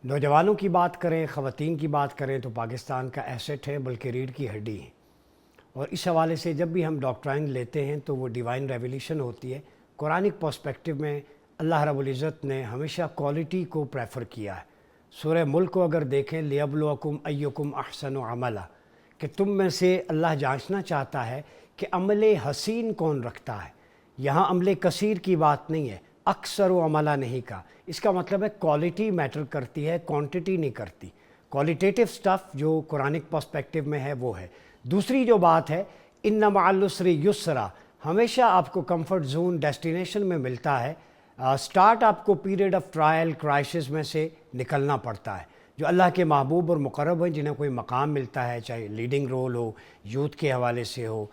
نوجوانوں کی بات کریں، خواتین کی بات کریں تو پاکستان کا ایسٹ ہے بلکہ ریڑھ کی ہڈی ہے۔ اور اس حوالے سے جب بھی ہم ڈاکٹرائن لیتے ہیں تو وہ ڈیوائن ریولیشن ہوتی ہے۔ قرآنک پرسپیکٹو میں اللہ رب العزت نے ہمیشہ کوالٹی کو پریفر کیا ہے۔ سورہ ملک کو اگر دیکھیں، لیبلوکم ایکم احسن عملا، کہ تم میں سے اللہ جانچنا چاہتا ہے کہ عمل حسین کون رکھتا ہے۔ یہاں عمل کثیر کی بات نہیں ہے، اکثر و عملہ نہیں کہا۔ اس کا مطلب ہے کوالٹی میٹر کرتی ہے، کوانٹٹی نہیں کرتی۔ کوالٹیٹیو سٹف جو قرآنک پرسپیکٹو میں ہے وہ ہے۔ دوسری جو بات ہے، ان مع العسر یسرا، ہمیشہ آپ کو کمفرٹ زون ڈیسٹینیشن میں ملتا ہے۔ سٹارٹ آپ کو پیریڈ آف ٹرائل کرائسس میں سے نکلنا پڑتا ہے۔ جو اللہ کے محبوب اور مقرب ہیں، جنہیں کوئی مقام ملتا ہے، چاہے لیڈنگ رول ہو، یوتھ کے حوالے سے ہو،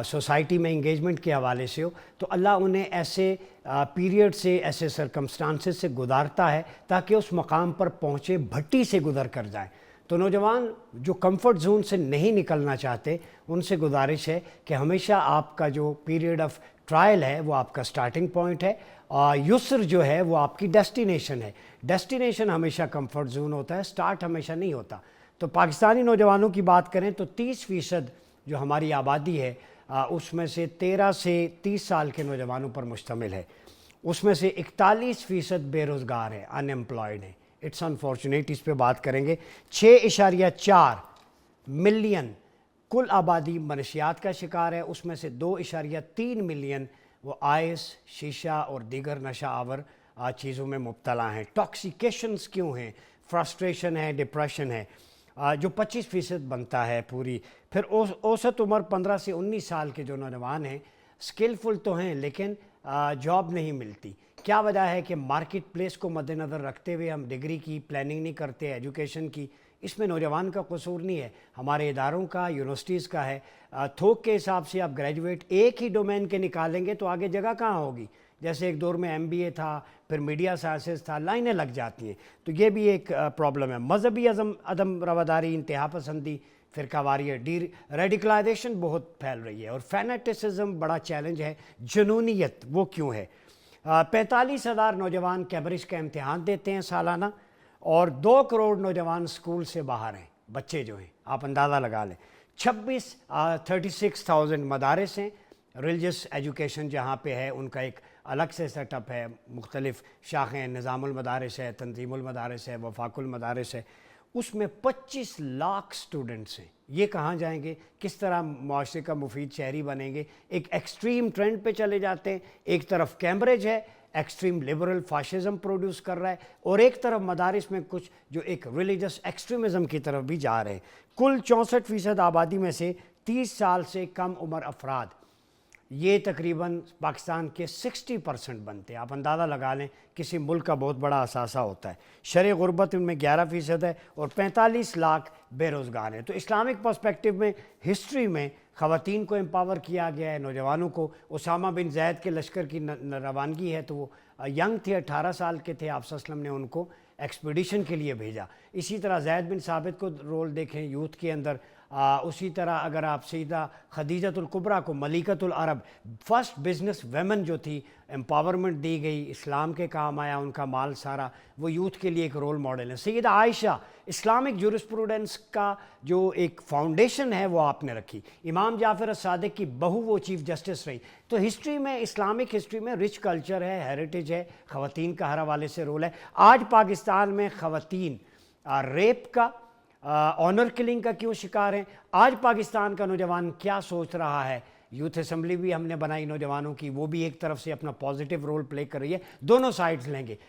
سوسائٹی میں انگیجمنٹ کے حوالے سے ہو، تو اللہ انہیں ایسے پیریڈ سے، ایسے سرکمسٹانسز سے گزارتا ہے تاکہ اس مقام پر پہنچے، بھٹی سے گزر کر جائیں۔ تو نوجوان جو کمفرٹ زون سے نہیں نکلنا چاہتے، ان سے گزارش ہے کہ ہمیشہ آپ کا جو پیریڈ آف ٹرائل ہے وہ آپ کا سٹارٹنگ پوائنٹ ہے، اور یسر جو ہے وہ آپ کی ڈیسٹینیشن ہے۔ ڈیسٹینیشن ہمیشہ کمفرٹ زون ہوتا ہے، سٹارٹ ہمیشہ نہیں ہوتا۔ تو پاکستانی نوجوانوں کی بات کریں تو 30% جو ہماری آبادی ہے، اس میں سے 13 سے 30 سال کے نوجوانوں پر مشتمل ہے۔ اس میں سے 41% بے روزگار ہیں، ان ایمپلائڈ ہیں۔ اٹس انفارچونیٹ، اس پہ بات کریں گے۔ 6.4 ملین کل آبادی منشیات کا شکار ہے۔ اس میں سے 2.3 ملین وہ آئس، شیشہ اور دیگر نشہ آور چیزوں میں مبتلا ہیں۔ ٹاکسیکیشنز کیوں ہیں؟ فرسٹریشن ہے، ڈپریشن ہے، جو 25% بنتا ہے پوری۔ پھر اوسط عمر 15 سے 19 سال کے جو نوجوان ہیں، سکلفل تو ہیں لیکن جاب نہیں ملتی۔ کیا وجہ ہے کہ مارکیٹ پلیس کو مد نظر رکھتے ہوئے ہم ڈگری کی پلاننگ نہیں کرتے، ایجوکیشن کی؟ اس میں نوجوان کا قصور نہیں ہے، ہمارے اداروں کا، یونیورسٹیز کا ہے۔ تھوک کے حساب سے آپ گریجویٹ ایک ہی ڈومین کے نکالیں گے تو آگے جگہ کہاں ہوگی؟ جیسے ایک دور میں ایم بی اے تھا، پھر میڈیا سائنسز تھا، لائنیں لگ جاتی ہیں۔ تو یہ بھی ایک پرابلم ہے۔ مذہبی عدم رواداری، انتہا پسندی، فرقہ واریت، ریڈیکلائزیشن بہت پھیل رہی ہے، اور فینیٹسزم بڑا چیلنج ہے۔ جنونیت وہ کیوں ہے؟ 45,000 نوجوان کیمبرج کا امتحان دیتے ہیں سالانہ، اور 2 کروڑ نوجوان سکول سے باہر ہیں، بچے جو ہیں، آپ اندازہ لگا لیں۔ 36,000 مدارس ہیں، ریلیجس ایجوکیشن جہاں پہ ہے ان کا ایک الگ سے سیٹ اپ ہے، مختلف شاخیں، نظام المدارس ہے، تنظیم المدارس ہے، وفاق المدارس ہے۔ اس میں 25 لاکھ سٹوڈنٹس ہیں۔ یہ کہاں جائیں گے؟ کس طرح معاشرے کا مفید شہری بنیں گے؟ ایک ایکسٹریم ٹرینڈ پہ چلے جاتے ہیں۔ ایک طرف کیمبرج ہے، ایکسٹریم لبرل فاشزم پروڈیوس کر رہا ہے، اور ایک طرف مدارس میں کچھ جو ایک ریلیجس ایکسٹریمزم کی طرف بھی جا رہے ہیں۔ کل 64% آبادی میں سے 30 سال سے کم عمر افراد، یہ تقریباً پاکستان کے 60% بنتے ہیں۔ آپ اندازہ لگا لیں کسی ملک کا بہت بڑا اثاثہ ہوتا ہے۔ شرح غربت ان میں 11% ہے، اور 45 لاکھ بے روزگار ہیں۔ تو اسلامک پرسپیکٹو میں، ہسٹری میں خواتین کو امپاور کیا گیا ہے، نوجوانوں کو۔ اسامہ بن زید کے لشکر کی روانگی ہے تو وہ ینگ تھے، 18 سال کے تھے، آپ صلی اللہ علیہ وسلم نے ان کو ایکسپیڈیشن کے لیے بھیجا۔ اسی طرح زید بن ثابت کو رول دیکھیں یوتھ کے اندر۔ اسی طرح اگر آپ سیدہ خدیجۃ الکبریٰ کو، ملکۃ العرب، فرسٹ بزنس ویمن جو تھی، امپاورمنٹ دی گئی، اسلام کے کام آیا ان کا مال سارا، وہ یوتھ کے لیے ایک رول ماڈل ہے۔ سیدہ عائشہ، اسلامک جورسپروڈنس کا جو ایک فاؤنڈیشن ہے وہ آپ نے رکھی۔ امام جعفر الصادق کی بہو وہ چیف جسٹس رہی۔ تو ہسٹری میں، اسلامک ہسٹری میں رچ کلچر ہے، ہیریٹیج ہے، خواتین کا ہر حوالے سے رول ہے۔ آج پاکستان میں خواتین ریپ کا، آنر کلنگ کا کیوں شکار ہیں؟ آج پاکستان کا نوجوان کیا سوچ رہا ہے؟ یوتھ اسمبلی بھی ہم نے بنائی نوجوانوں کی، وہ بھی ایک طرف سے اپنا پازیٹیو رول پلے کر رہی ہے۔ دونوں سائڈز لیں گے،